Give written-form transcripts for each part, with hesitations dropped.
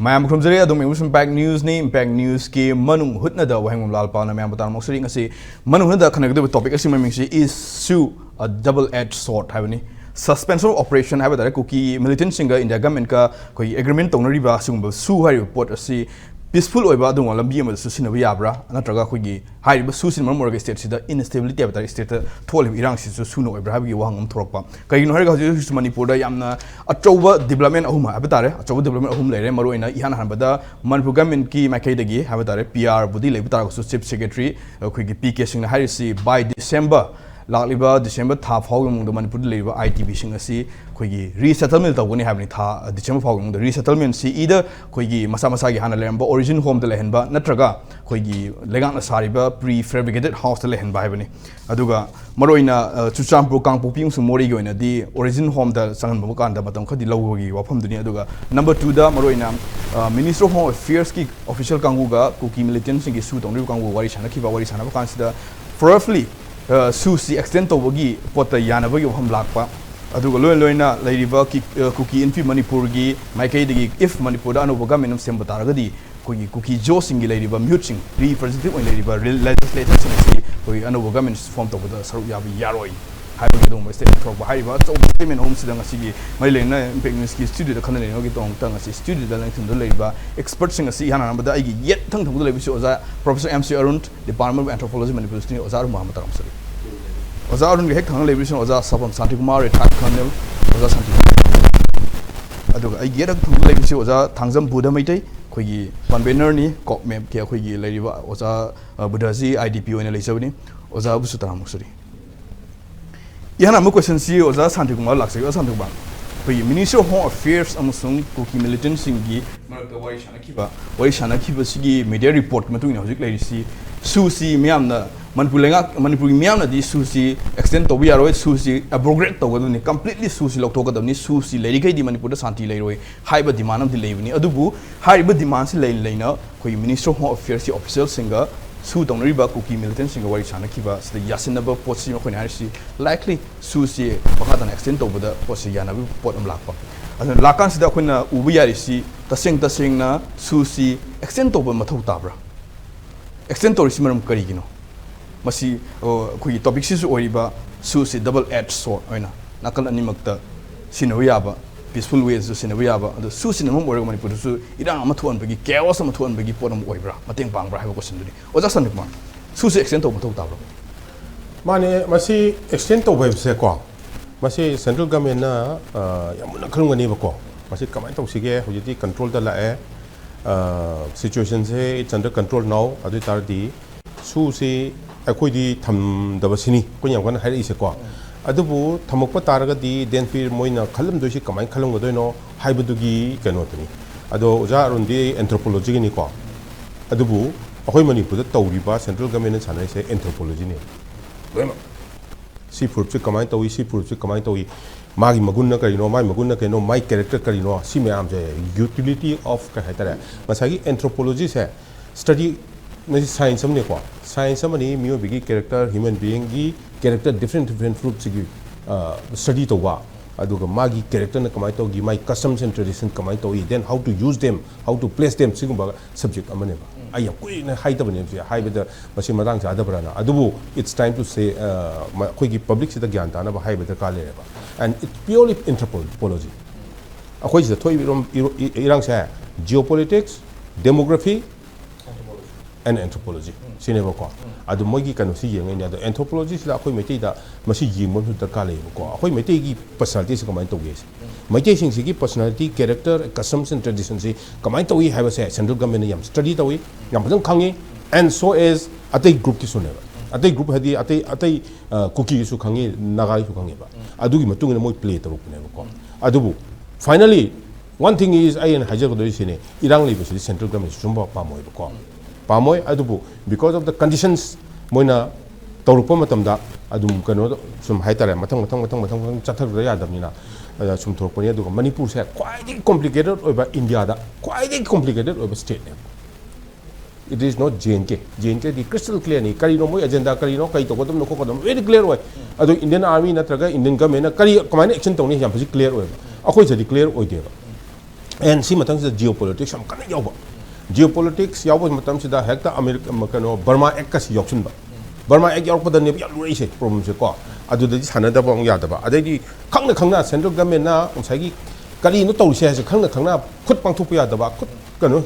Ma'am from Zaria, the Impact News name, Impact News ki Manung HUTNA da wahang lal pa na ma'am batan mo sering kasi Manung HUTNA connected with topic kasi maming is SoO a double-edged sword have ni suspension operation have that cookie militant singer in the government ka koi agreement tong riba sung SoO hari report asi peaceful oiba dung lambi am su sinabi yabra natraga khogi hari ba su sin mar morga state sida instability abata state thol irang si su suno oibra habi wahang thorokpa kai no hari ga ju Manipur da yamna achoba development ahuma abata achoba development ahum lere maroina ihan hanbada Manipur government ki makai dagi habata PR budi lebata su chief secretary khogi PK sing hari si by December Lakliba December tha phawung the Manipur leba ITB sing asi khogi resettlement tawni habni tha December phawung the resettlement si either khogi masa gi hana lemba origin home de lehenba natraga khogi legang na sariba prefabricated house de lehenba habni aduga maroina chuchampur kangpo piung su mori goina di origin home da sangan ba kan da batam khadi lawgi wafam duni aduga number 2 da maroina Minister of Home Affairs ki official kangu ga cookie militant sing gi su tong ri kangu wari sana ki ba wari sana ba kan sida roughly SoO extend tawagi pota yanabagi waham lakpa aduga loina lairiba ki cookie infi Manipur gi maikai digi if Manipur da anoba government sem bataragadi kogi cookie jo singi lairiba mute sing representative oin lairiba legislative sing si kogi anoba government form tawada saru yabi yaroi haibagi dong ba state throba haiba so statement home sidang asigi mai lena impact news ki studio da khanane no gi tong tang asi studio da lang thum do lairiba expert sing asi hana namba da igi yet thang thang do laibi so oza Professor MC Arun Department of Anthropology Manipur University oza Muhammad Ramsari oza Arun gi hek thang laibi so oza Sabam Santi Kumar retired colonel oza Santi aduga ai yet thang do laibi so oza Thangjam Buddha maitai khogi convener ni kop map ke khogi lairiba oza Buddhaji IDP oina leisabni oza busu taramsari यहाँ हम question सी ओजा शांति कुमार लाक्से शांति कुमार कोई minister of home affairs अमसुंग Kuki militant सिंगी मरक वारी शाना खिबा सिगी मीडिया रिपोर्ट मतुंग हजिक लेरिसी SoO मियामना मणिपुरी मियामना दी SoO एक्सटेंड तोबि यारोय SoO एब्रोगेट तोगदुनी कंप्लीटली SoO लोकथोगदबनी SoO लेरिकै दी मणिपुर शांति लेरोय हाइबा डिमांड अमदि लेबनी अदुबु हाइबा डिमांड से लेना कोई मिनिस्टर ऑफ होम अफेयर्स की ऑफिशियल सिंगर SoO तौनरिबा कुकी मिलिटेंट सिंग वारी सानखिबा सिदा यासिनबा पोटसि मखोनि हारिसि लाइकली SoO पखादन एक्सटेंड तौबदा पोटसि यानाबि पोट अम लाकपा अदन लाकान सिदा अखोइना उबु यारिसि तसेंना SoO एक्सटेंड तौबा मथौ ताब्रा एक्सटेंड तौरिसि मरम करिगिनो मसि अखोइ टॉपिक सिसु ओरिबा SoO डबल एज सॉर्ड ओइना नाकल अनिमक्ता सिनबा याबा peaceful ways to sinabya ba the SoO sinamum orga Manipur su irang ama thuan bagi chaos ama thuan bagi podam oibra mateng pangbra haiba question duni oja sanukma SoO extend to mathau tabra mane masi extend to web se ko masi central government na yamuna khrungani ba ko masi kamai to sige hojiti control da la situation se it's under control now adu tar di SoO se akoi di tham da basini ko yam kan hai ise ko अदुबु थमकप तारगदी then फिर मोइना खलम दोसि कमाय खलम गदोइनो हाइबदुगी कनोतनी अदो ओजा अरुंदी एंथ्रोपोलॉजी नि को अदुबु अखोय मणिपुर द तौरिबा सेंट्रल गवर्नमेंट सानाय से एंथ्रोपोलॉजी नि लोइमा सी फुड से कमाय तौई सी फुड से कमाय तौई मागी मगुन न करिनो माई मगुन न करिनो माई कैरेक्टर करिनो सी मैम जे यूटिलिटी ऑफ का हैतरे मसागी एंथ्रोपोलॉजी से स्टडी नसी साइंस हमने को साइंस हमनी मियो बिगी कैरेक्टर ह्यूमन बीइंग की कैरेक्टर डिफरेंट ग्रुप्स की स्टडी तो वा अदुगा मागी कैरेक्टर न कमाई तो गी माई कस्टम्स एंड ट्रेडिशन कमाई तो then how to use them how to place them सिगुबा सब्जेक्ट अमने आई कोई न हाइतबने से हाइबदा मसी मदांग जादबराना अदुबु इट्स टाइम टू से कोई की पब्लिक से ज्ञान ताना हाइबदा का लेबा एंड इट्स प्योरली एंथ्रोपोलॉजी अखोई से थोई इरांग से geopolitics demography and anthropology sineba ko adu mogi kanu si yengai ne adu anthropology sila khoi meitei da masi yingmon hu darka le ko khoi meitei gi personality se kamai toge meitei sing si gi personality character customs and traditions si kamai togi haiba se central government yam study togi yam bang khangi and so is atai group ki suneba atai group hadi atai cookie su khangi nagai su khangi ba adu gi matung ne moi play toruk ne ko adubu finally one thing is I and hajar do sine irang le bi central government sumba pa moi ko पामोय अदुबु because of the conditions मोइना तौरुप मतमदा अदुम कनो सुम हाइतारे मथंग चथर यादबनिना सुम थोरपनि अदुगा मणिपुर से quietly complicated ओबा India दा क्वाइटली कॉम्प्लिकेटेड ओबा स्टेट ने it is not JNK the crystal clear नि करिनो मोय एजेंडा करिनो कई तो गदम नको गदम वेरी क्लियर ओय अदु इंडियन आर्मी नत्रगा इंडियन गवर्नमेंट करी कमाइन एक्शन तौनी याम फजि क्लियर ओय अखोय जदि क्लियर ओय देबा and si matang sida geopolitics am kana yaw ba geopolitics yaw ba matam sida hekta America makano Burma ek kas yoksin ba Burma ek yaw pa dan ne ya lu ise problem se ko adu da sanada ba ya da ba adai khangna central government na saigi kali no tawse ha khangna khut pangthuk pa ya da ba khut kano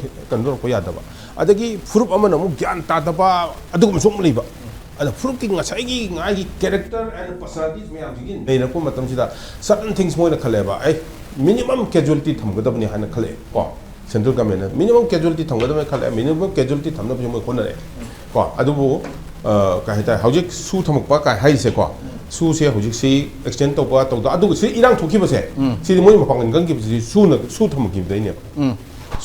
pa ya da ba adagi furup amana mu gyan ta da ba adu ko sum leiba ada furup ki ngai ngai character and personalities me am jigin nei na ko matam sida certain things mo na khaleba ai minimum casualty thamgadab ni hana khale ko central government minimum casualty thamgadab khale minimum casualty thamna mo khona re ko adu bu ka heta hojik su thamuk pa ka hai se ko su se hojik si extend to pa to adu si irang thoki ba se si mo ma pangan gang ki su na su thamuk ki dai ne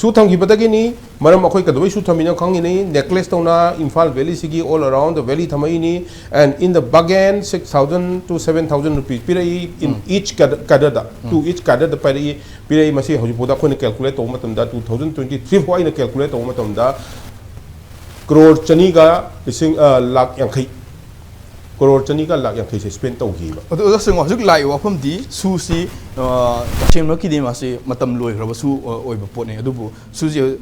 su tham ki badagi ni maram akhoi ka doi su thamina khangi ni necklace to na Imphal Valley sigi all around the valley thamai ni and in the bargain 6,000 to 7,000 rupees pirai in each cadre da to each cadre da pirai masi hoji poda khone calculate to matam da 2023 ho ina calculate to matam da crore chani ga lising lakh yankhai crore chani ga lakh yankhai se spend to hi ba adu sing wa juk lai wa pham di su si tachim no ki de ma se matam loi khra ba su oi ba pot ne adu bu su je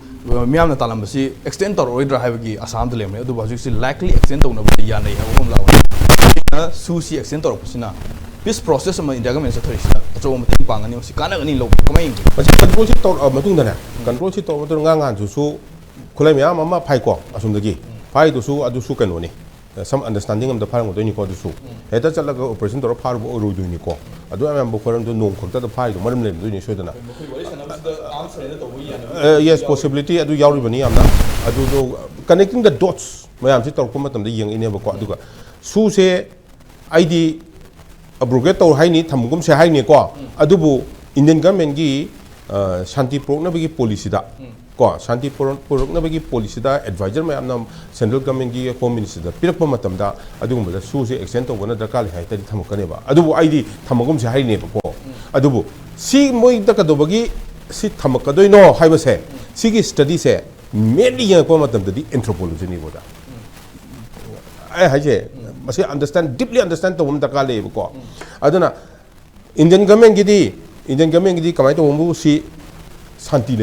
miam na talam ba si extend tor oi dra ha ba gi asam de lem ne adu ba juk si likely extend to na ba ya nei ha pham la wa su si extend tor pasina this process ma india government sa thari sa acho ma ting pang ani si kana ani lo kamai pachi control si tor matung da na control si tor matung nga su khulai miam ma phai ko asum da gi phai du su adu su kan ni some understanding of the farm do ni ko du su heta chala ga operation tor phar bo ru du ni ko adu am bo khoram do nong khokta da phai do maram le du ni so da na yes possibility adu yauri bani amna adu do connecting the dots mayam si tor ko matam da yeng ine ba ko adu ga su se id abrogate tor hai ni thamgum se hai ni ko adu bu indian government gi shanti prokna bagi policy da ko shanti prokna bagi policy da advisor mayam nam central government gi home minister da pirak pa matam da adu bu da su se extend to gona da kal hai ta thamkane ba adu bu id thamgum se hai ni ba ko adu bu si moi da ka do bagi si thamaka doi no hai ba se si gi study se mainly yang pa matam da di anthropology ni boda ai hai je masi understand deeply understand to um da kal le ko aduna indian government gi di kamai to um si shanti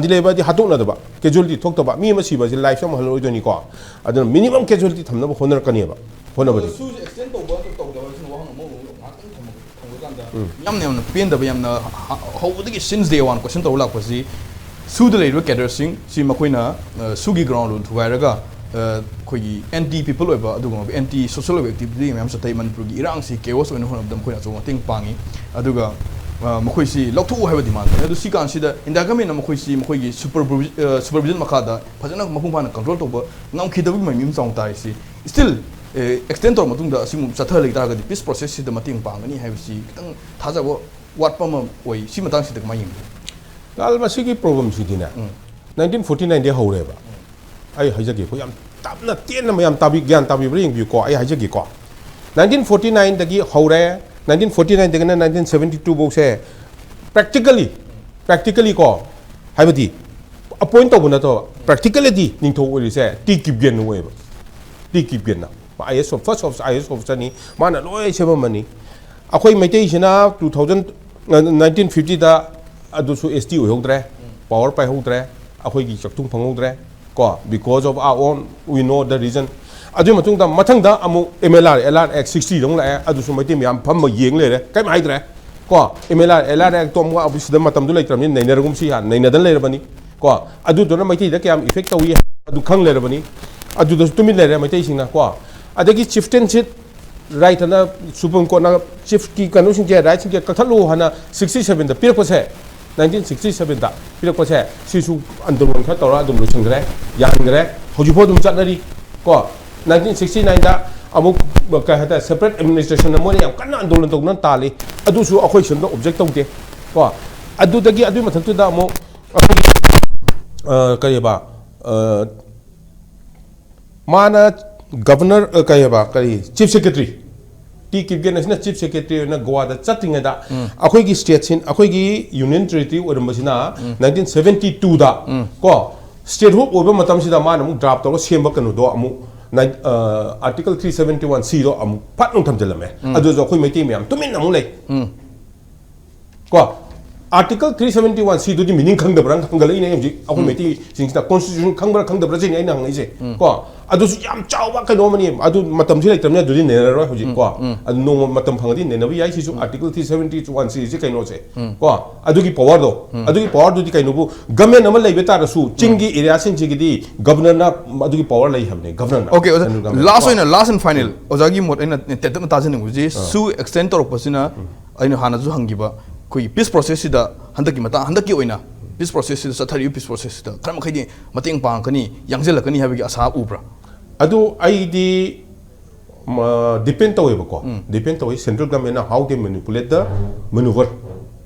leba di hatuk na da ba casualty thok to ba mi ma si ba si life sam halo do ni ko aduna minimum casualty thamna ba honor kani ba hona ba di su extend to ba to da ba sin wa mo yam ne pen da ba yam na how the since day one question to la ko si su de le cadre sing si ma koina su gi ground lu thuai ra ga khoi anti people ba adu ga anti social activity mem sa tai Manipur gi irang si chaos on hon dam khoina so ting pangi adu ga makhoi si loktu ha ba demand adu si kan si da inda ga me na makhoi si makhoi gi supervision makha da phajana mapung phana control to ba ngam khidab gi mim song tai si still extend to matung da simum satha le ta ga di peace process si da mating pang ani ha si kitang thaja bo wat pa ma oi si matang si da ma yim dal ma si gi problem si dina 1949 de ho re ba ai haja gi ko yam tapna ten na yam tabi gyan tabi bring bi ko ai haja gi ko 1949 da gi ho re 1949 de na 1972 bo se practically ko hai ba di appoint to na to practically di ning tho oi se ti kip gen no ba ti kip gen na IS of first of IS of ni mana loi se ba mani akhoi maitai sina 1950 da adu su ST oi hok dre power pai hok dre akhoi gi chaktung phang hok dre ko because of our own we know the reason adu matung da mathang da amu LR X 60 dong la adu su maitai miam pham ma yeng le re kai mai dre ko LR X tom wa abis da matam du lai tram ni nei na gum si han nei na dan le bani ko adu do na maitai da kyam effect tawi adu khang le bani adu da tumin le re maitai sing na ko adagi chieftainship right na supreme court na chief ki kanu sing je right sing je kathalu hana 67 da pir ko se 1967 da pir ko se sisu andolon kha tora dum lo sing gre yan gre hoju pho dum chat na ri ko 1969 da amuk ka hata separate administration na mo yam kana andolon tok nan ta li adu su akhoi sun da object tok de ko adu dagi adu mathak tu da mo ka ye ba mana governor kayaba kari chief secretary ti kipgen asina chief secretary na goa da chatting da akhoi gi state sin akhoi gi union territory oram basina 1972 da ko state hope oba matam sida mana mu draft to semba kanu do amu article 371 c do amu pat nung tham jalame adu jo khoi meti miam tumin namu le ko Article 371 C do the meaning khang da brang khang galai ne ji aku meti singsta constitution khang bra khang da bra je ne nang ise ko adu su yam chaw ba ka no mani adu matam si lai tam ne du ne ro hu ji ko adu no matam phang di ne na bi ai si su article 371 C ji kai no se ko adu ki power do di kai no bu government amal lai beta ra su chingi area sin ji gi di governor na adu ki power lai ham ne governor okay last and final ozagi mot ina tetam ta jin ji su extend tor pasina aina hana ju hangiba koi peace process da handaki mata handaki oina peace process da sathari peace process da kram khai mateng pang kani yangjel kani habi ki asa ubra adu ai di depend tawai ba ko depend tawai central government na how they manipulate the maneuver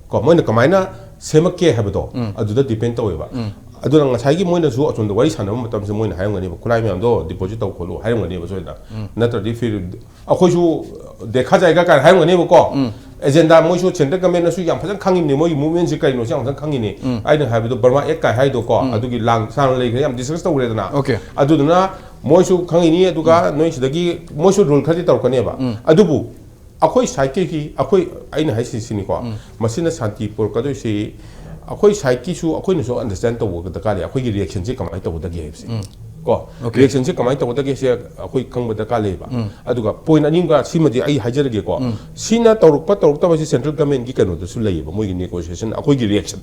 ko moina kamaina semake habdo adu da depend tawai ba adu nang sai gi moina su achon da wari sanam matam se moina hayang ngani ba kulai me amdo deposit taw kholu hayang ngani ba soida natra di fir akhoi su dekha jaiga ka hayang ngani ba ko agenda moi su central government na su yam phajang khangin ni moi movement se kai no sang sang khangin ni ai dang habi do burma ek kai hai do ko adu gi lang sang lei yam discuss taw re na okay adu na moi su khangin ni adu ga noi sidagi moi su rule khati taw kane ba adu bu akhoi sai ke ki akhoi ai na hai si sini ko masina shanti pur ka do si akhoi sai ki su akhoi no so understand taw ga da ka le akhoi gi reaction se kamai taw da gi hai ko reaction se kamai taw da gi se akhoi khang ba da ka le ba adu ga point ani ga si ma di ai hajar ge ko sina tawruk ta ba si central government gi kano da su lei ba moi gi negotiation akhoi gi reaction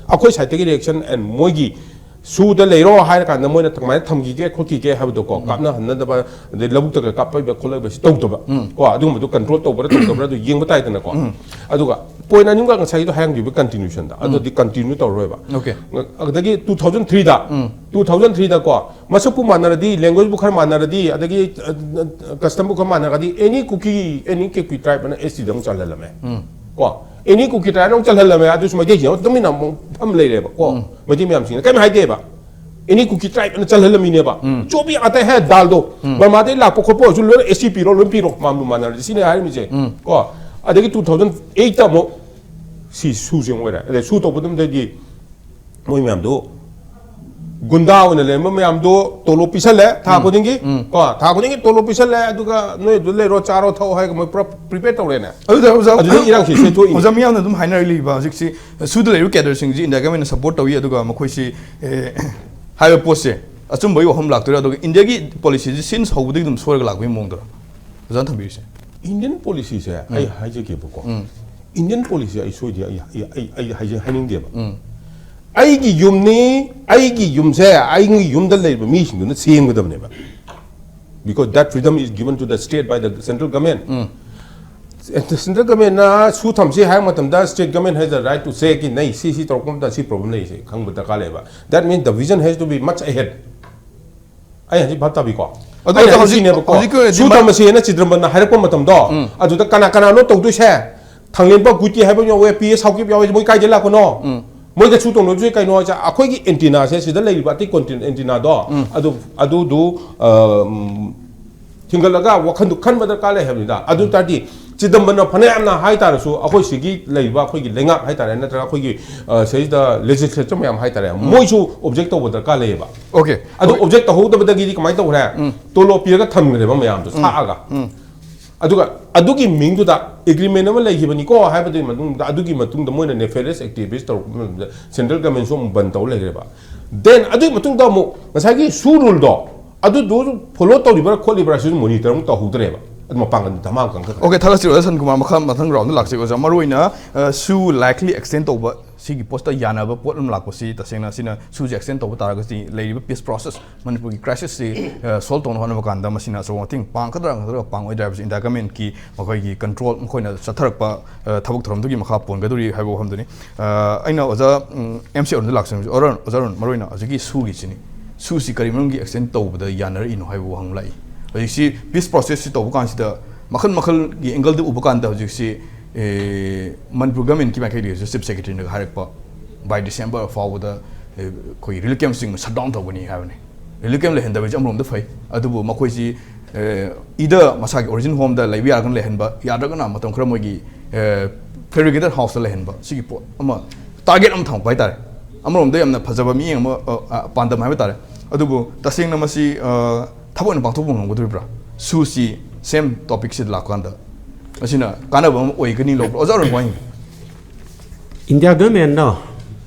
akhoi sai te gi reaction and moi gi su da leiro hai ka na moi na tamai tham gi ge khoki ge ha do ko ka na han da ba de labuk ta ka pa ba khol ba si taw to ba ko adu ma do control taw ba do yeng ba tai ta na ko adu ga point ani ga sai do hayang gi ba continuation da adu di continue taw roi ba okay adagi 2003 da ko masapu manara di language bu khar manara di adagi custom bu khar manara di any cookie tribe na ST dang chalala me ko any cookie tribe dang chalala me adu sma ge ji dami na pham le ba ko ma ji myam sing kai mai de ba any cookie tribe na chalala mi ne ba jo bi ata hai dal do ba ma de la po ko po ju lo SCP ro mam manara di sine hai mi je ko adagi 2008 ta mo si su jeng wa da su to budum de di moi myam do gunda wona le myam do tolo pisale tha ko dingi ko tha ko dingi tolo pisale aduga noi du le ro charo thau hai ko moi prepare to le na adu irang si se to in ozam yam na dum haina li ba jik si su de le gather sing ji india government support tawi aduga makhoi si high post se achum bai hom lak to aduga india gi policy ji since how dum sor ga lak bai mong do zan thambi se Indian policy se ai haje ke ko Indian policy ai so dia ai haje haning dia ba ai gi yum se ai gi yum da le ba mi sing na sing ga ne ba because that freedom is given to the state by the central government the central government na su tham se hai matam da state government has the right to say ki nahi si to kom da si problem nahi se khang ba ta ka le ba that means the vision has to be much ahead ai haji bhata bi ko adu da haji ne ba ko su tham se na chidram na hai ko matam do adu da kana no to du se thanglen ba guti hai ba yo we ps hau ki yo moi kai je la ko no moi ga chu tong no ju kai no cha akhoi gi antenna se sida lei ba ti content antenna do adu du tingal laga wakhan du khan ba da ka le ha ni da adu ta di chidam ban phane amna hai ta su akhoi sigi lei ba akhoi gi lenga hai ta na tra akhoi gi sei da legislature mayam hai ta moi su object to ba da ka le ba okay adu object to ho da ba da gi kamai to ra to lo pi ga tham ne ba mayam to sa ga aduga adugi mingdu da agreement ama lai hibani ko ha ba de matung da adugi matung da moina nefarious activities to central government so ban taw lai ba then adu matung da mo ngasai gi su rule do adu do follow to libra ko libra su monitor mo to hu dre ba adu ma pangan da ma kan okay thala siro san kumar makham mathang round lak se ko maroina su likely extend to ba sigi post yana ba pot lak ko si ta sena sina su je extend to ba ta ga si lai peace process manipur ki crisis si solve ton hona ba kan da masina so thing pang kadra pang oi drivers in the government ki makhoi gi control makhoi na satharak pa thabuk thorom du gi makha pon ga duri haibo ham duni aina oza mc on lak sang oron maroina azigi su gi chini su si karimang gi extend to ba da yanar in haibo hang lai si peace process si to kan si da makhal gi angle de ubakan da hojik si Manipur government ki ma kai chief secretary na harak pa by December forward da koi real camp sing shut down to bani ha ne real camp le hen da be amrom da phai adu ma khoi si either masa origin home da laibi argan le hen ba ya da na matam khra moi gi fabricated house le hen ba si gi pot ama target am thang pai tare amrom da yamna phajaba mi ama pandam ha ba tare adu bu tasing na masi thabo na bangthok bang ngod bra su si same topic si la kan da asina kana ba oi gani lo ozaron wang India government na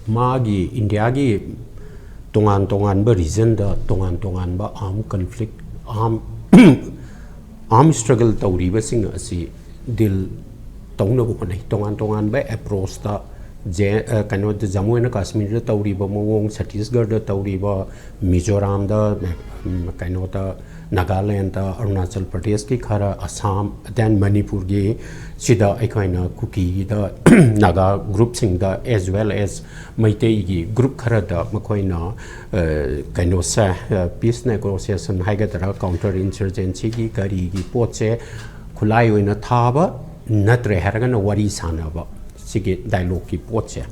magi India gi tongan ba region da tongan ba armed conflict armed struggle tauri ba sing asi dil tongna bu nei tongan ba approach ta je kano de Jammu and Kashmir da tauri ba mawong Chhattisgarh da tauri ba Mizoram da kano ta Nagaland da Arunachal Pradesh ki khara Assam then Manipur gi sida aikaina kuki da Naga group sing da as well as Meitei gi group khara da makoina kano sa peace negotiation haigadara counter insurgency gi kari gi poche khulai oina thaba natre haragana wari sanaba sigi dialogue ki poche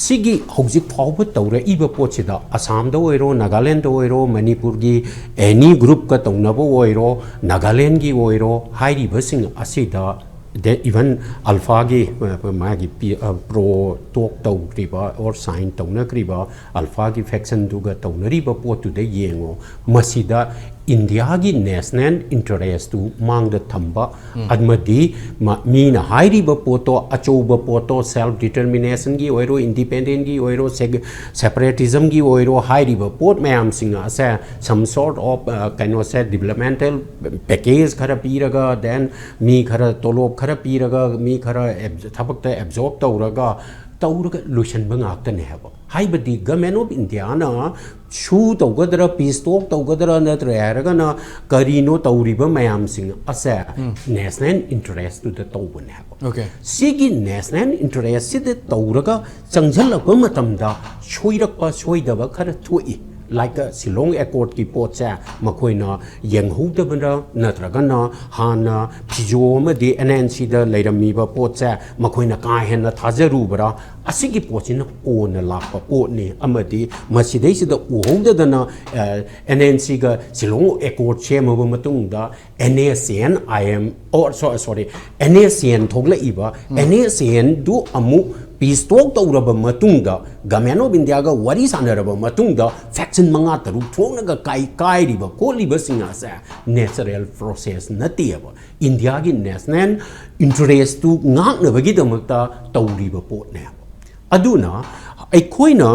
Sigi hojik phawba tawre iba pochida Assam da oiro Nagaland da oiro Manipur gi any group ka tawnaba oiro Nagaland gi oiro hairi basing asida de even alpha gi magi pro talk taw kriba or sign tawna kriba alpha gi faction duga tawnari ba potu de yengo masida India gi national interest to mang the thamba admadi mina hairi ba poto achoba poto self determination gi oiro independent gi oiro separatism gi oiro hairi ba pot mayam singa asa some sort of kind of say developmental package khara piraga then mi khara tolob khara piraga mi khara thabak ta absorb tawraga lucian bangak ne habo haibadi government of India na shu tawgadra peace talk tawgadra na trayaraga na karino tawriba mayam sing asa national interest to the tawbun habo okay sigi national interest si de tawraga changjal matamda shoirakpa shoidaba khara thui like a Silong Accord ki pocha makoina yang hudabana natragana hana pijo madi NNC da lairami ba pocha makoina ka hen na thajaru bara asigi pochina on lakpa potni amadi masidai sida uhudadana NNC ga Silong Accord chema ba matungda NACN IM or sorry NACN thogla iba NACN du amu peace talk tawraba matungda government of India ga wari sanaraba matungda faction manga taru thongnaga kai riba koliba singa sa natural process natiaba India gi national interest to ngakna bagi damakta tawriba pot ne aduna aikoina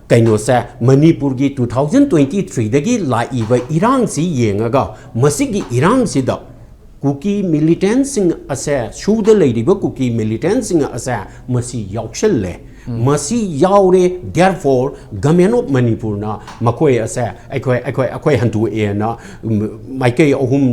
kaino sa Manipur gi 2023 dagi laiba irang si yengaga masigi irang si da Kuki militants sing asa shuda lady ba kuki militants sing asa masi yaukshal le masi yaure therefore government of Manipur na makoi asa akoi hantu e na maikai ohum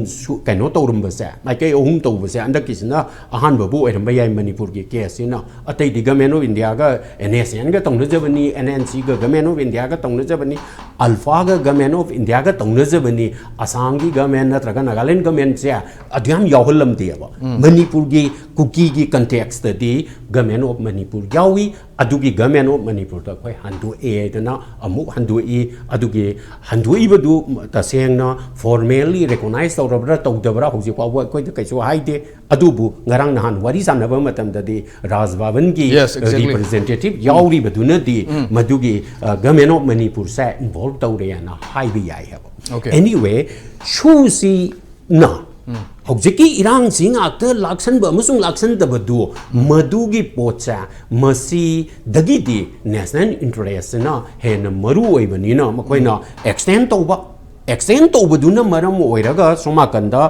kaino tawrum ba sa maikai ohum taw ba sa andakisna ahan ba bu eram ba yai Manipur gi case na atai di government of India ga NSN ga tawna jabani NNC ga government of India ga tawna jabani alpha ga government of India ga tawna jabani Assam gi government natraga Nagaland government se adyam yawhalam diaba Manipur gi kuki gi context di government of Manipur yawi adugi government of Manipur da koi handu e dana amuk handu e adugi handu e badu taseng na formally recognized tawrabra tawdabra hoji pawa koi da kaiso haide adubu ngarang nahan wari sanaba matam da di Raj Bhavan gi representative yauri badu na di madugi government of Manipur sa involved tawre na haibi yai habo anyway shusi na Hojiki irang sing actor laksan ba musung laksan da badu madugi pocha masi dagidi national interest na hen maru oibani na makoina extend to baduna maram oiraga somakanda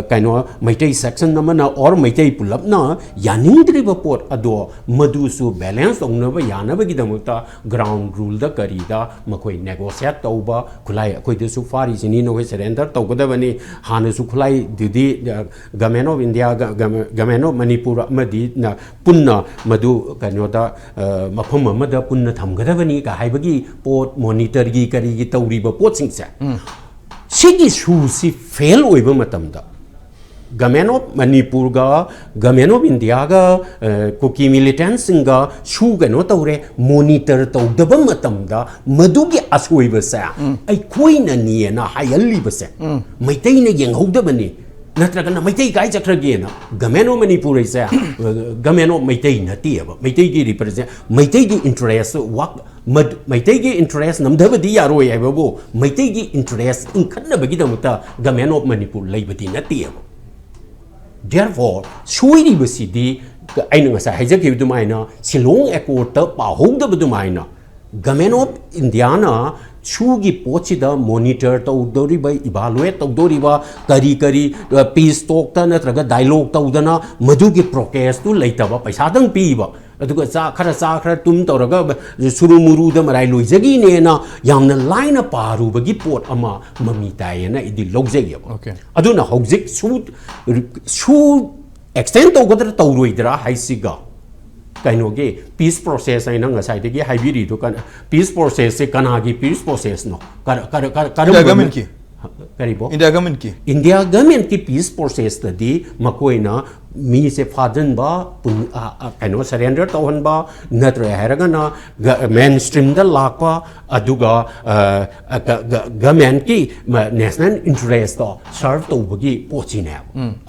kaino maitai section namana or maitai pulap na yanindri ba pot ado madu su balance ongna ba yana ba gidamukta ground rule da karida makoi negotiate tauba khulai akoi de su fari sini no surrender tawgada bani hana su khulai didi government of India government of Manipur madi na punna madu kaino da mafam amada punna thamgada bani ka haibagi pot monitor gi kari gi tawri ba pot singsa Sigi Susi fail over matamda. Government of Manipur ga, government of India ga, kuki militants ga, shuga no taure monitor tau daba matamda, madugi asway basa. Ay koi na niya na hayali basa. Maitay na yang hogda bani. Natraga na maitay kay chakragi na. Government of Manipur isa. Government of maitay na tiya ba. Maitay gi represent. Maitay gi interest wak. Maitay gi interest namdaba di yaro ay babo. Maitay gi interest in kanna bagi damuta government of Manipur lay bati na tiya ba. therefore soiribasidi aina ngasa haijakibidumaina Shillong Accord ta pahogdabadumaina government of India na sugi pochida monitor tawdoriba evaluate tawdoriba kari peace talk ta natraga dialogue tawdana madugi process tu leitaba paisa dang piba aduga cha khara tum tawraga surumuru da marai loijagi ne na yamna line paru bagi pot ama mami tayena idi logjagi okay aduna hojik su extend tawgadra tawroidra haisiga kainoge peace process aina ngasai degi haibiri to kan peace process se kanagi peace process no government ki karibo India government ki peace process tadi makoina mi se fadan ba kaino surrender tawhan ba natra heraga na mainstream da lakwa aduga government ki national interest to serve to bagi pochine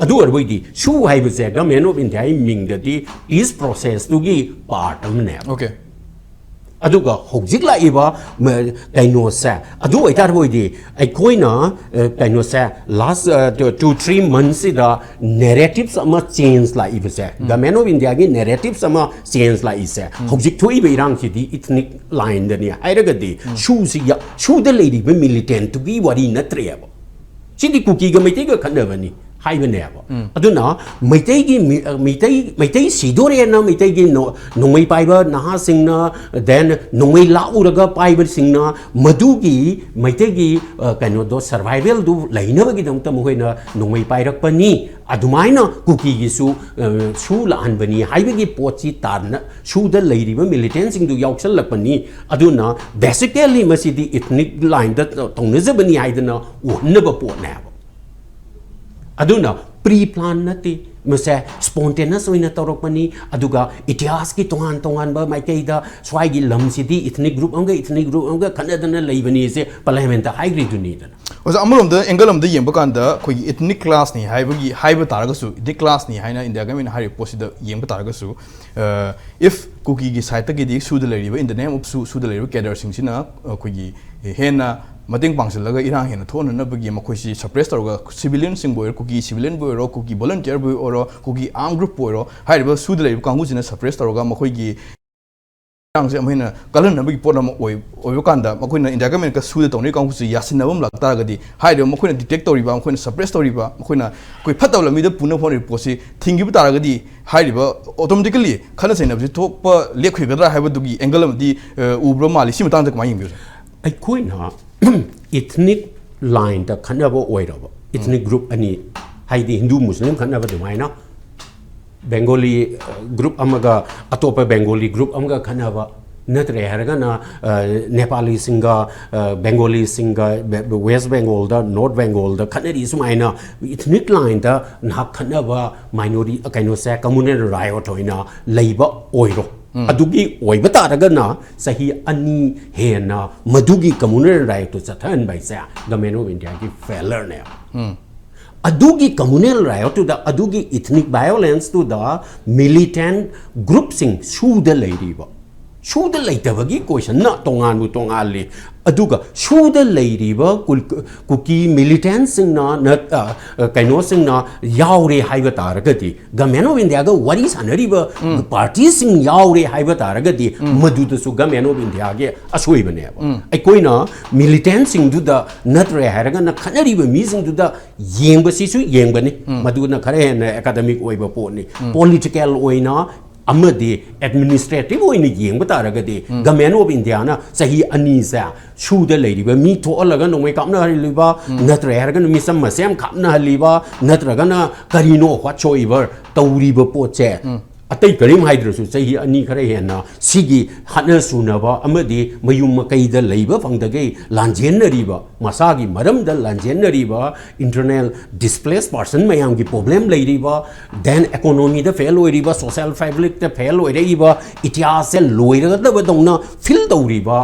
adu arboidi su haibu se government of India ming dadi peace process tu gi part amne okay aduga hojik la iba kaino sa adu aitar boidi aikoina kaino sa last 2-3 months da narratives ama change la iba sa government of India gi narratives ama change la isa hojik thoi be rang si di ethnic line da ni airaga di shu the lady be militant to gi wari na treba sidi kuki ga meti ga khandabani haibane aduna maitai sidore na maitai gi nongmai paiba naha singna then nongmai lauraga paiba singna madugi maitai gi kaino do survival du lainaba gi dam tam hoina nongmai pairak pani adumaina kuki gi su la anbani haiba gi pochi tarna su da lairiba militant sing du yauksan lakpani aduna basically masidi ethnic line da tongnazabani haidana wonnaba potna aduna pre-plan nati mase spontaneous oina torokpani aduga itihas ki tongan ba mai kai da swai gi lam sidi ethnic group anga kanadana leibani se parliament ta high grade ni da osa amulom da angle am da yemba kan da khoi ethnic class ni haiba taraga su ethnic class ni haina india gamin hari post da yemba taraga su if cookie gi site gi di su da leriba in the name of su da leriba cadre sing sina khoi gi hena mating pangsilaga irang hena thona na bagi makhoisi suppress tawga civilian sing boy kuki civilian boy ro kuki volunteer boy oro kuki armed group boy ro haiba suda lei kangu jina suppress tawga makhoi gi ang se amhina kalan na bagi pona oi kanda makhoina india government ka suda tawni kangu si yasinabam lakta gadi haiba makhoina detect tawriba makhoina suppress tawriba makhoina koi phatawla mi da puna phone report si thingi bu taragadi haiba automatically khana saina bi thokpa lekhoi gadra haiba dugi angle am di ubro mali si matang da kamai yimbi ai koina ethnic line da khanaba oiraba ethnic group ani haidi Hindu Muslim khanaba dumaina Bengali group amaga atopa Bengali group amaga khanaba natre haraga na Nepali singa Bengali singa West Bengal da North Bengal da khanari sumaina ethnic line da na khanaba minority kaino sa communal riot hoina leiba oiro adugi oiba taraga na sahi ani hena madugi communal right to chathan by sa government of India ki failure ne adugi communal right to the adugi ethnic violence to the militant group sing su the lady ba su the lady ba gi question na tongan li aduga su the lady ba kuki militant sing na kaino sing na yaure haiba taragati government of India ga wari sanari ba party sing yaure haiba taragati madu to su government of India ge asoi bane ba ai koina militant sing du da natre haraga na khanari ba mi sing du da yengba si su yengbani madu na khare na academic oiba po ni political oina amadi administrative oina yengba taragati government of India na sahi ani sa su da leiriba mi to alaga no mai kapna haliba natra haraga mi sam masam kapna haliba natra gana karino whatsoever tawriba poche atai karim hydrosu sahi ani khare hena sigi hana sunaba amadi mayum makai da leiba fangdage lanjenariba masagi maram da lanjenariba internal displaced person mayam gi problem leiriba then economy da fail oiriba social fabric da fail oiriba itias se loiraga da badongna fill dawriba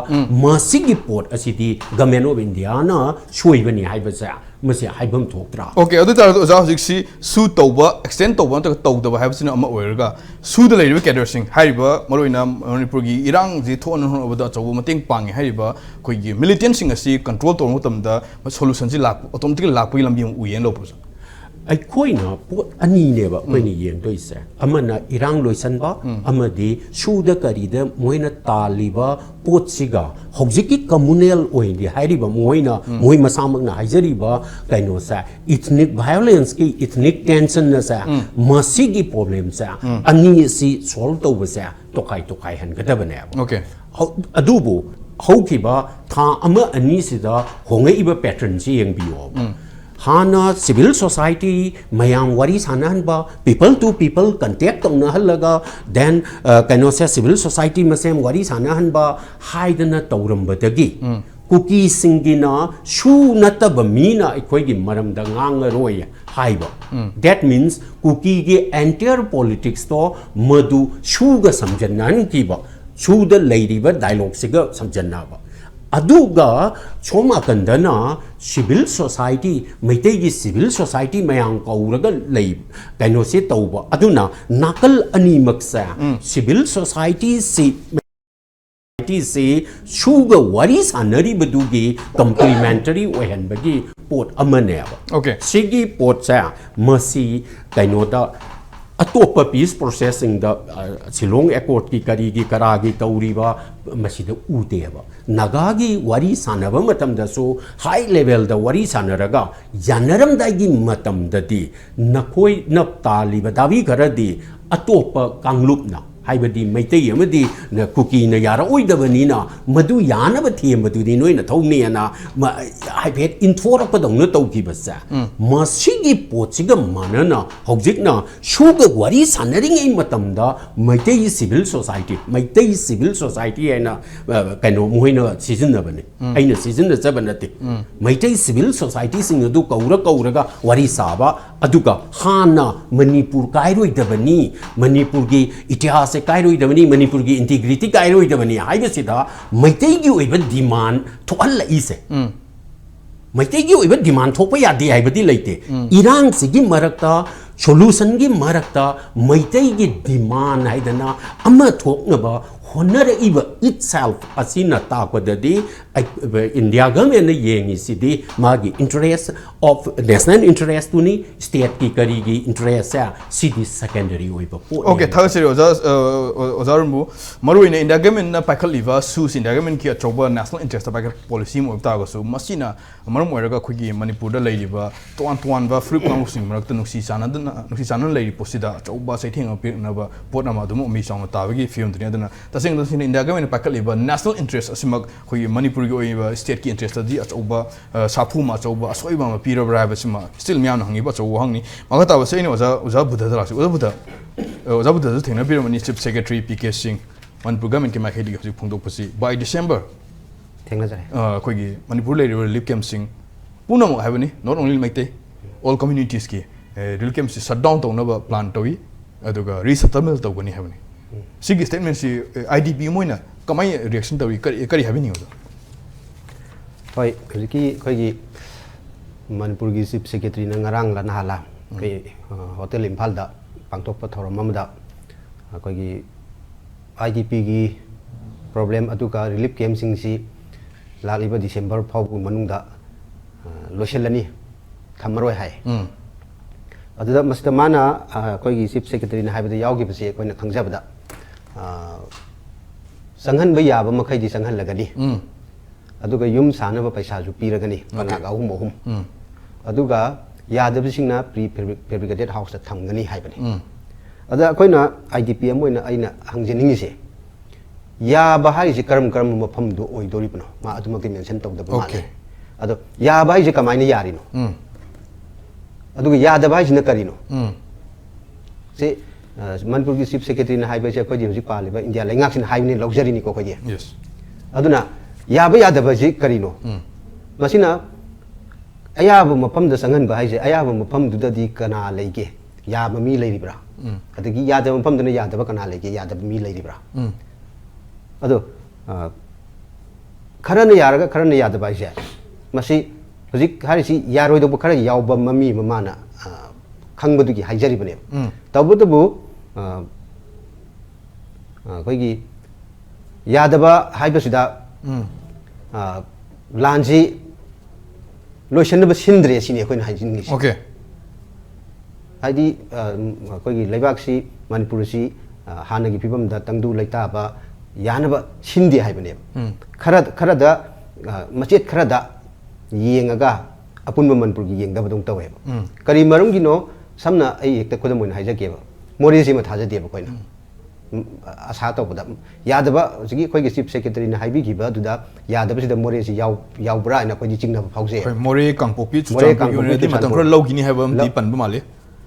masigi port asidi government of India na shoibani haibasa masi haibam thoktra okay adu tar oja hojik si su tawba extend tawba ta tawdaba haibasina ama oiraga su da leiriba cadre sing haiba maroina Manipur gi irang ji thon hon obada chawu mateng pangi haiba koi gi militant sing asi control tor mutam da solution ji lak automatically lak pi lambi uyen lo pusa ꯑꯩꯈꯣꯏꯅ ꯄꯣꯠ ꯑꯅꯤꯅꯦꯕ ꯑꯩꯈꯣꯏꯅ ꯌꯦꯡꯗꯣꯏꯁꯦ ꯑꯃꯅ ꯏꯔꯥꯡ ꯂꯣꯏꯁꯟꯕ ꯑꯃꯗꯤ ꯁꯨꯗ ꯀꯔꯤꯗ ꯃꯣꯏꯅ ꯇꯥꯜꯂꯤꯕ ꯄꯣꯠꯁꯤꯒ ꯍꯧꯖꯤꯛꯀꯤ ꯀꯝꯃꯨꯅꯦꯜ ꯑꯣꯏꯅꯤ ꯍꯥꯏꯔꯤꯕ ꯃꯣꯏꯅ ꯃꯣꯏ ꯃꯁꯥꯃꯛꯅ ꯍꯥꯏꯖꯔꯤꯕ ꯀꯩꯅꯣꯁꯦ ꯏꯊꯅꯤꯛ ꯚꯥꯏꯑꯣꯂꯦꯟꯁꯀꯤ ꯏꯊꯅꯤꯛ ꯇꯦꯟꯁꯟꯅꯁꯦ ꯃꯁꯤꯒꯤ ꯄ꯭ꯔꯣꯕ꯭ꯂꯦꯝꯁꯦ ꯑꯅꯤ ꯑꯁꯤ ꯁꯣꯜꯕ ꯇꯧꯕꯁꯦ ꯇꯣꯈꯥꯏ ꯇꯣꯈꯥꯏꯍꯟꯒꯗꯕꯅꯦꯕ Okay. ꯑꯗꯨꯕꯨ ꯍꯧꯈꯤꯕ ꯊꯥ ꯑꯃ ꯑꯅꯤꯁꯤꯗ ꯍꯣꯡꯉꯛꯏꯕ ꯄꯦꯇꯔꯟꯁꯤ ꯌꯦꯡꯕꯤꯌꯣꯕ ꯍꯥꯟꯅ ꯁꯤꯚꯤꯜ ꯁꯣꯁꯥꯏꯇꯤ ꯃꯌꯥꯝ ꯋꯥꯔꯤ ꯁꯥꯟꯅꯍꯟꯕ ꯄꯤꯄꯜ ꯇꯨ ꯄꯤꯄꯜ ꯀꯟꯇꯦꯛ ꯇꯧꯅꯍꯜꯂꯒ ꯗꯦꯟ ꯀꯩꯅꯣꯁꯦ ꯁꯤꯚꯤꯜ ꯁꯣꯁꯥꯏꯇꯤ ꯃꯁꯦꯟ ꯋꯥꯔꯤ ꯁꯥꯟꯅꯍꯟꯕ ꯍꯥꯏꯗꯅ ꯇꯧꯔꯝꯕꯗꯒꯤ ꯀꯨꯀꯤꯁꯤꯡꯒꯤꯅ ꯁꯨ ꯅꯠꯇꯕ ꯃꯤꯅ ꯑꯩꯈꯣꯏꯒꯤ ꯃꯔꯝꯗ ꯉꯥꯡꯉꯔꯣꯏ ꯍꯥꯏꯕ ꯗꯦꯠ ꯃꯤꯟꯁ ꯀꯨꯀꯤꯒꯤ ꯑꯦꯟꯇꯤꯌꯔ ꯄꯣꯂꯤꯇꯤꯛꯁꯇꯣ ꯃꯗꯨ ꯁꯨꯒ ꯁꯝꯖꯟꯅꯍꯟꯈꯤꯕ ꯁꯨꯗ ꯂꯩꯔꯤꯕ ꯗꯥꯏꯂꯣꯒꯁꯤꯒ ꯁꯝꯖꯟꯅꯕ ꯑꯗꯨꯒ ꯁꯣꯝ ꯅꯥꯀꯟꯗꯅ ꯁꯤꯚꯤꯜ ꯁꯣꯁꯥꯏꯇꯤ ꯃꯩꯇꯩꯒꯤ ꯁꯤꯚꯤꯜ ꯁꯣꯁꯥꯏꯇꯤ ꯃꯌꯥꯝ ꯀꯧꯔꯒ ꯂꯩ ꯀꯩꯅꯣꯁꯤ ꯇꯧꯕ ꯑꯗꯨꯅ ꯅꯥꯀꯜ ꯑꯅꯤꯃꯛꯁꯦ ꯁꯤꯚꯤल सोसाइटी से सुगा वरी सानरीबदुगी कंप्लीमेंटरी ओहनबगी पोट अमनेबा Okay. सिगी पोट सा मसी कैनोदा अतोप peace processing the Shillong accord की करीगी करागी तौरीबा मसीद उतेबा नगागी वरी सानबा मतम दसो हाई लेवल द वरी सानरगा यानरम दागी मतम ददी नकोई नप तालीबा दावी करदी अतोप कांगलुपना हाइबदी मैतै अमदी न कुकी न यारा ओइदबनीना मदु यानब थेमबदुदी नोइना थौनेना हाइफेट इन्फोरकदौना तौखिबसा मसिगी पोचिगा मानना हौजिकना Suga worry सानरिङै मतमदा Meitei civil society हैना कैनो मोइना सिजनबने ऐना सिजन जब नते मैतै सिभिल सोसाइटी सिंग अदु कौरगा वरी साबा अदुगा हाना मणिपुर काइरोइदबनी मणिपुर की इतिहास से कायरोइदबनी मणिपुर की इंटीग्रिटी कायरोइदबनी हाइबसिदा मैतैगी ओइबा डिमांड थोहल्लइसे मैतैगी ओइबा डिमांड थोपा यादे हाइबदी लेते इरांग सिगी मरक्ता सोल्यूशन की मरक्ता मैतैगी डिमांड हाइदना अमा थोकनबा होनर इब इटसेल्फ असिना ताकददी इंडिया गवर्नमेंट ने येंगी सिदी मागी इंटरेस्ट ऑफ नेशनल इंटरेस्ट तुनी स्टेट की करीगी इंटरेस्ट है सिदी सेकेंडरी ओइबा पोट Okay, third series Ozarumbu, Maruina in the government Pacal Liva, Sus in the government Kia Choba, national interest of policy of Tagasu, Masina, Maramuraga Kugi, Manipur, the lady, Tuan, Fruit Musing, Nusisan lady Posida, Choba, Sating of Pirnava, Portama, the Momi on Tavigi, film to the other. The same in the government Pacal Liva, national interest, Simag, Manipur, state interest, the Choba, Sapuma, Choba, Soiba, Peter Brabasima, still Mian Hangi, but so Hangi. Magata was saying was a Buddha. Zabuda thing na Birmani Chief Secretary PK Singh Manipur government ke makhedi hojik phungdok pasi by December thengna jare khoi Manipur le relief camp sing punam habani not only maite all communities ki relief camp si shut down tawna ba plan tawi aduga resettlement tawgani habani sigi statement si IDP moina kamai reaction tawi kari habini oda hoi hojiki khoi Manipur gi Chief Secretary na ngarang la nahala kai hotel Imphal da pangtokpa thoram amada akogi IDP gi problem atuka relief camp sing si laliba December phau manungda loselani thamaroi hai aduda mastamana akogi Chief Secretary na haibada yawgi base koina khangjabada sanghan ba yaba makhai di sanghan lagani aduga yum sanaba paisa ju piragani panga ahum aduga यादबसिंगना prefabricated house थमगनी हाइबनी अदा कोइना IDP अमोइना आइना हंगजेनिंगिसे याबा हाइसे करम मफम दो ओइदोरिबनो मा अदुमकि mention तौदब माले अदो याबा हाइसे कमाइना यारिनो अदुगा यादबा हाइसिना करिनो से मनपुर की चीफ सेक्रेटरी ना हाइबसे कोइ हजि पालिबा इंडिया लेंगाक्सिन हाइबनी लग्जरी निको कोइ yes अदुना याबा यादबा करिनो मसिना अयाब मफम द संगन बाइसे अयाब मफम दुददी कना लेगे याब मी लेरिब्रा अदगी यादब मफम दने यादब कना लेगे यादब मी लेरिब्रा अदो खरन यारगा खरन यादब बाइसे मसी हजिक हारिसी यारोइदो खर यावब ममी ममाना खंगबदुगी हाइजरिबने तबुतबु कोइगी यादब हाइबसिदा लांजी लोशन सिंद्रे सिने कोइन हाइजिंग okay ꯍꯥꯏꯗꯤ ꯑꯩꯈꯣꯏꯒꯤ ꯂꯩꯕꯥꯛꯁꯤ ꯃꯅꯤꯄꯨꯔꯁꯤ ꯍꯥꯟꯅꯒꯤ ꯐꯤꯕꯝꯗ ꯇꯪꯗꯨ ꯂꯩꯇꯥꯕ ꯌꯥꯅꯕ ꯁꯤꯟꯗꯦ ꯍꯥꯏꯕꯅꯦꯕ ꯈꯔꯗ ꯃꯆꯦꯠ ꯈꯔꯗ ꯌꯦꯡꯉꯒ ꯑꯄꯨꯟꯕ ꯃꯅꯤꯄꯨꯔꯒꯤ ꯌꯦꯡꯗꯕꯗꯧ ꯇꯧꯋꯦꯕ ꯀꯔꯤ ꯃꯔꯝꯒꯤꯅꯣ ꯁꯝꯅ ꯑꯩ ꯍꯦꯛꯇ ꯈꯨꯗꯝ ꯑꯣꯏꯅ ꯍꯥꯏꯖꯒꯦꯕ ꯃꯣꯔꯦꯁꯤꯃ ꯊꯥꯖꯗꯦꯕ ꯑꯩꯈꯣꯏꯅ ꯑꯁꯥ ꯇꯧꯕꯗ ꯌꯥꯗꯕ ꯍꯧꯖꯤꯛꯀꯤ ꯑꯩꯈꯣꯏꯒꯤ ꯆꯤꯞ ꯁꯦꯀ꯭ꯔꯦꯇꯔꯤꯅ ꯍꯥꯏꯕꯤꯈꯤꯕ ꯑꯗꯨꯗ ꯌꯥꯗꯕꯁꯤꯗ ꯃꯣꯔꯦꯁꯤ ꯌꯥꯎꯕ꯭ꯔꯥ ꯍꯥꯏꯅ ꯑꯩꯈꯣꯏꯗꯤ ꯆꯤꯡꯅꯕ ꯐꯥꯎꯖꯩ ꯃꯣꯔꯦ ꯀꯥꯡꯄꯣꯛꯄꯤ ꯆꯨꯔꯆꯥꯟꯄꯨꯔꯒꯤ ꯑꯣꯏꯅꯗꯤ ꯃꯇꯝ ꯈꯔ ꯂꯧꯈꯤꯅꯤ ꯍꯥꯏꯕ ꯑꯃꯗꯤ ꯄꯟꯕ ꯃꯥꯜꯂꯤ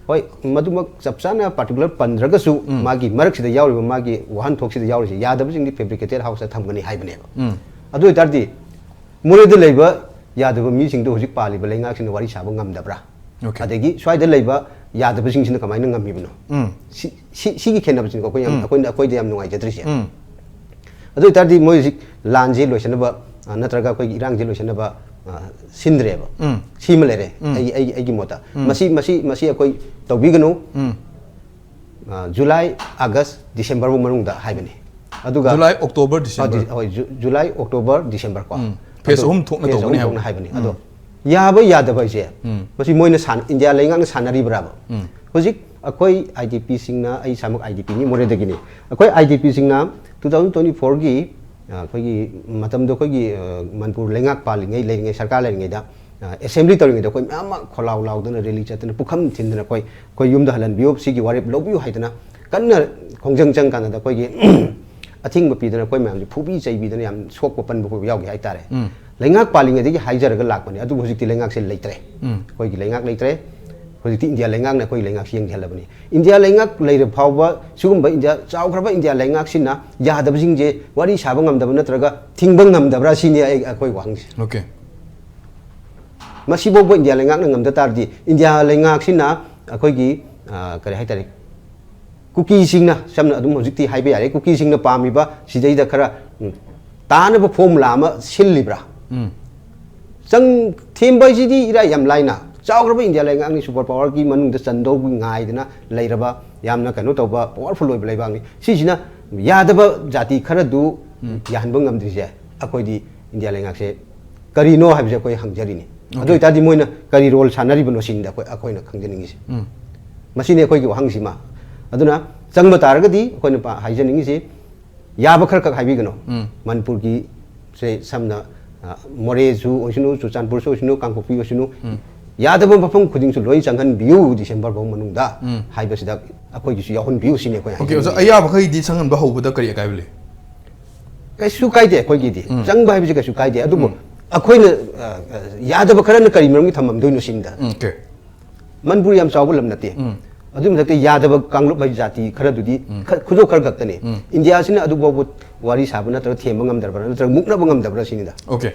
ꯍꯣꯏ ꯃꯗꯨꯃꯛ ꯆꯞ ꯆꯥꯅ ꯄꯥꯔꯇꯤꯀꯨꯂꯔ ꯄꯟꯗ꯭ꯔꯒꯁꯨ ꯃꯥꯒꯤ ꯃꯔꯛꯁꯤꯗ ꯌꯥꯎꯔꯤꯕ ꯃꯥꯒꯤ ꯋꯥꯍꯟꯊꯣꯛꯁꯤꯗ ꯌꯥꯎꯔꯤꯁꯤ ꯌꯥꯗꯕꯁꯤꯡꯗꯤ ꯐꯦꯕ꯭ꯔꯤꯀꯦꯇꯦꯠ ꯍꯥꯎꯁꯇ ꯊꯝꯒꯅꯤ ꯍꯥꯏꯕꯅꯦꯕ ꯑꯗꯨ ꯑꯣꯏꯇꯥꯔꯗꯤ ꯃꯣꯔꯦꯗ ꯂꯩꯕ ꯌꯥꯗꯕ ꯃꯤꯁꯤꯡꯗꯣ ꯍꯧꯖꯤꯛ ꯄꯥꯜꯂꯤꯕ ꯂꯩꯉꯥꯛꯁꯤꯡꯅ ꯋꯥꯔꯤ ꯁꯥꯕ ꯉꯝꯗꯕ꯭ꯔꯥ ꯑꯗꯒꯤ ꯁ꯭ꯋꯥꯏꯗ ꯂꯩꯕ ꯌꯥꯗꯕꯁꯤꯡꯁꯤꯅ ꯀꯃꯥꯏꯅ ꯉꯝꯃꯤꯕꯅꯣ ꯁꯤꯒꯤ ꯈꯦꯠꯅꯕꯁꯤꯅ ꯑꯩꯈꯣꯏꯗ ꯌꯥꯝ ꯅꯨꯡꯉꯥꯏꯖꯗ꯭ꯔꯤꯁꯦ ꯑꯗꯨ ꯑꯣꯏꯇꯥꯔꯗꯤ ꯃꯣꯏ ꯍꯧꯖꯤꯛ ꯂꯥꯟꯁꯦ ꯂꯣꯏꯁꯤꯟꯅꯕ ꯅꯠꯇ꯭ꯔꯒ ꯑꯩꯈꯣꯏꯒꯤ ꯏꯔꯥꯡꯁꯦ ꯂꯣꯏꯁꯤꯟꯅꯕ ꯁꯤꯟꯗ꯭ꯔꯦꯕ ꯁꯤꯃ ꯂꯩꯔꯦ ꯑꯩꯒꯤ ꯃꯣꯠꯇ ꯃꯁꯤ ꯑꯩꯈꯣꯏ ꯇꯧꯕꯤꯒꯅꯨ ꯖꯨꯂꯥꯏ ꯑꯥꯒꯁ ꯗꯤꯁꯦꯝꯕꯔ ꯃꯅꯨꯡꯗ ꯍꯥꯏꯕꯅꯤ ꯑꯗꯨꯒ ꯖꯨꯂꯥꯏ ꯑꯣꯛꯇꯣꯕꯔ ꯗꯤꯁꯦꯝꯕꯔ ꯍꯣꯏ ꯖꯨꯂꯥꯏ ꯑꯣꯛꯇꯣꯕꯔ ꯗꯤꯁꯦꯝꯕꯔ ꯀꯣ ꯐꯦꯁ ꯑꯍꯨꯝ ꯊꯣꯛꯅ ꯇꯧꯒꯅꯤ ꯍꯥꯏꯕꯅꯤ ꯑꯗꯣ ꯌꯥꯕ ꯌꯥꯗꯕ ꯍꯥꯏꯁꯦ ꯃꯁꯤ ꯃꯣꯏꯅ ꯏꯟꯗꯤꯌꯥ ꯂꯩꯉꯥꯛꯅ ꯁꯥꯟꯅꯔꯤꯕ꯭ꯔꯥꯕ ꯍꯧꯖꯤꯛ ꯑꯩꯈꯣꯏ IDPꯁꯤꯡꯅ ꯑꯩ ꯏꯁꯥꯃꯛ IDPꯅꯤ ꯃꯣꯔꯦꯗꯒꯤꯅꯤ ꯑꯩꯈꯣꯏ IDPꯁꯤꯡꯅ 2024ꯒꯤ ꯑꯩꯈꯣꯏꯒꯤ ꯃꯇꯝꯗꯣ ꯑꯩꯈꯣꯏꯒꯤ ꯃꯅꯤꯄꯨꯔ ꯂꯩꯉꯥꯛ ꯂꯩꯔꯤꯉꯩ ꯁꯔꯀꯥꯔ ꯂꯩꯔꯤꯉꯩꯗ ꯑꯦꯁꯦꯝꯕ꯭ꯂꯤ ꯇꯧꯔꯤꯉꯩꯗ ꯑꯩꯈꯣꯏ ꯃꯌꯥꯝ ꯑꯃ ꯈꯣꯜꯂꯥꯎ ꯂꯥꯎꯗꯅ ꯔꯦꯂꯤ ꯆꯠꯇꯅ ꯄꯨꯈꯝ ꯊꯤꯟꯗꯅ ꯑꯩꯈꯣꯏ ꯌꯨꯝꯗ ꯍꯜꯍꯟꯕꯤꯌꯨ ꯁꯤꯒꯤ ꯋꯥꯔꯦꯞ ꯂꯧꯕꯤꯌꯨ ꯍꯥꯏꯗꯅ ꯀꯟꯅ ꯈꯣꯡꯖꯪ ꯆꯪ ꯀꯥꯟꯗ ꯑꯩꯈꯣꯏꯒꯤ ꯑꯊꯤꯡꯕ ꯄꯤꯗꯅ ꯑꯩꯈꯣꯏ ꯃꯌꯥꯝꯁꯦ ꯐꯨꯕꯤ ꯆꯩꯕꯤꯗꯅ ꯌꯥꯝ ꯁꯣꯛꯄ ꯄꯟꯕ ꯈꯣꯠꯄ ꯌꯥꯎꯈꯤ ꯍꯥꯏꯇꯥꯔꯦ ꯂꯩꯉꯥꯛ ꯄꯥꯜꯂꯤꯉꯩꯗꯒꯤ ꯍꯥꯏꯖꯔꯒ ꯂꯥꯛꯄꯅꯤ ꯑꯗꯨꯕꯨ ꯍꯧꯖꯤꯛꯇꯤ ꯂꯩꯉꯥꯛꯁꯦ ꯂꯩꯇ꯭ꯔꯦ ꯑꯩꯈꯣꯏꯒꯤ ꯂꯩꯉꯥꯛ ꯂꯩꯇ꯭ꯔꯦ ꯍꯧꯖꯤꯛꯇꯤ ꯏꯟꯗꯤꯌꯥ ꯂꯩꯉꯥꯛꯅ ꯑꯩꯈꯣꯏ ꯂꯩꯉꯥꯛꯁꯤ ꯌꯦꯡꯁꯤꯜꯂꯕꯅꯤ ꯏꯟꯗꯤꯌꯥ ꯂꯩꯉꯥꯛ ꯂꯩꯔ ꯐꯥꯎꯕ ꯁꯤꯒꯨꯝꯕ ꯆꯥꯎꯈ꯭ꯔꯕ ꯏꯟꯗꯤꯌꯥ ꯂꯩꯉꯥꯛꯁꯤꯅ ꯌꯥꯗꯕꯁꯤꯡꯁꯦ ꯋꯥꯔꯤ ꯁꯥꯕ ꯉꯝꯗꯕ ꯅꯠꯇ꯭ꯔꯒ ꯊꯤꯡꯕ ꯉꯝꯗꯕ꯭ꯔꯥ ꯁꯤꯅꯤ ꯑꯩꯈꯣꯏ ꯋꯥꯍꯪꯁꯦ ꯑꯣꯀꯦ ꯃꯁꯤꯐꯥꯎꯕ ꯏꯟꯗꯤꯌా ꯂꯩꯉꯥꯛꯅ ꯉꯝꯗ ꯇꯥꯔꯗꯤ ꯏꯟꯗꯤꯌꯥ ꯂꯩꯉꯥꯛꯁꯤꯅ ꯑꯩꯈꯣꯏꯒꯤ ꯀꯔꯤ ꯍꯥꯏꯇꯥꯔꯦ ꯀꯨꯀꯤꯁꯤꯡꯅ ꯁꯝꯅ ꯑꯗꯨꯝ ꯍꯧꯖꯤꯛꯇꯤ ꯍꯥꯏꯕ ꯌꯥꯔꯦ ꯀꯨꯀꯤꯁꯤꯡꯅ ꯄꯥꯝꯃꯤꯕ ꯁꯤꯗꯩꯗ ꯈꯔ ꯇꯥꯅꯕ ꯐꯣꯔꯃꯨꯂꯥ ꯑꯃ ꯁꯤꯜꯂꯤꯕ꯭ꯔꯥ ꯊꯦꯝꯕ ꯍꯥꯏꯁꯤꯗꯤ ꯏꯔꯥꯏ ꯌꯥꯝ लाइना चाउग्रब इंडिया लेंगांगनी सुपर पावर की मनुंग चंदोगी ngaidना लेरबा यामना कनो तौबा पावरफुल ओइब लेबांगनी सिसिना यादब जाति खरदु याहनब ngamद्रिजे अखोइदी इंडिया लेंगाकसे करिनो हाबिजे अखोइ हंगजरिनी अदु इतादि मोइना करि रोल सानरिबनो सिंदा अखोइना खंजनिंगिसे मसिने अखोइगी वहंगसिमा अदुना चंगब तारगदी अखोइना हाइजनिंगिसे याब खरक हाइबिगनो मनपुर की से समना मोरेजु ओसिनु चुचानपुर ओसिनु कांगपोपी ओसिनु यादब मफम खुदिंसु लोइ चंगन बियु डिसेंबर बौ मनुंगदा हाइबसिदा अखोइगिसु याहुन बियु सिने अखोइ ओके सो अया बखैदि चंगन बा हौबदा करि काइबले कैसु काइदे अखोइगिदि चंगबा हाइबसि कैसु काइदे अदुबो अखोइना यादब खरन करि मरमि थमम दोइनो सिंदा ओके मनपुर याम चावब लम नते अदुम नते यादब कांगलुप हाइ जाति खरदुदि खुजो खर गक्तने इंडिया सिना अदुबो वारी साबना तर थेम ngam दरबा नतर मुकना ngam दरबा सिनिदा ओके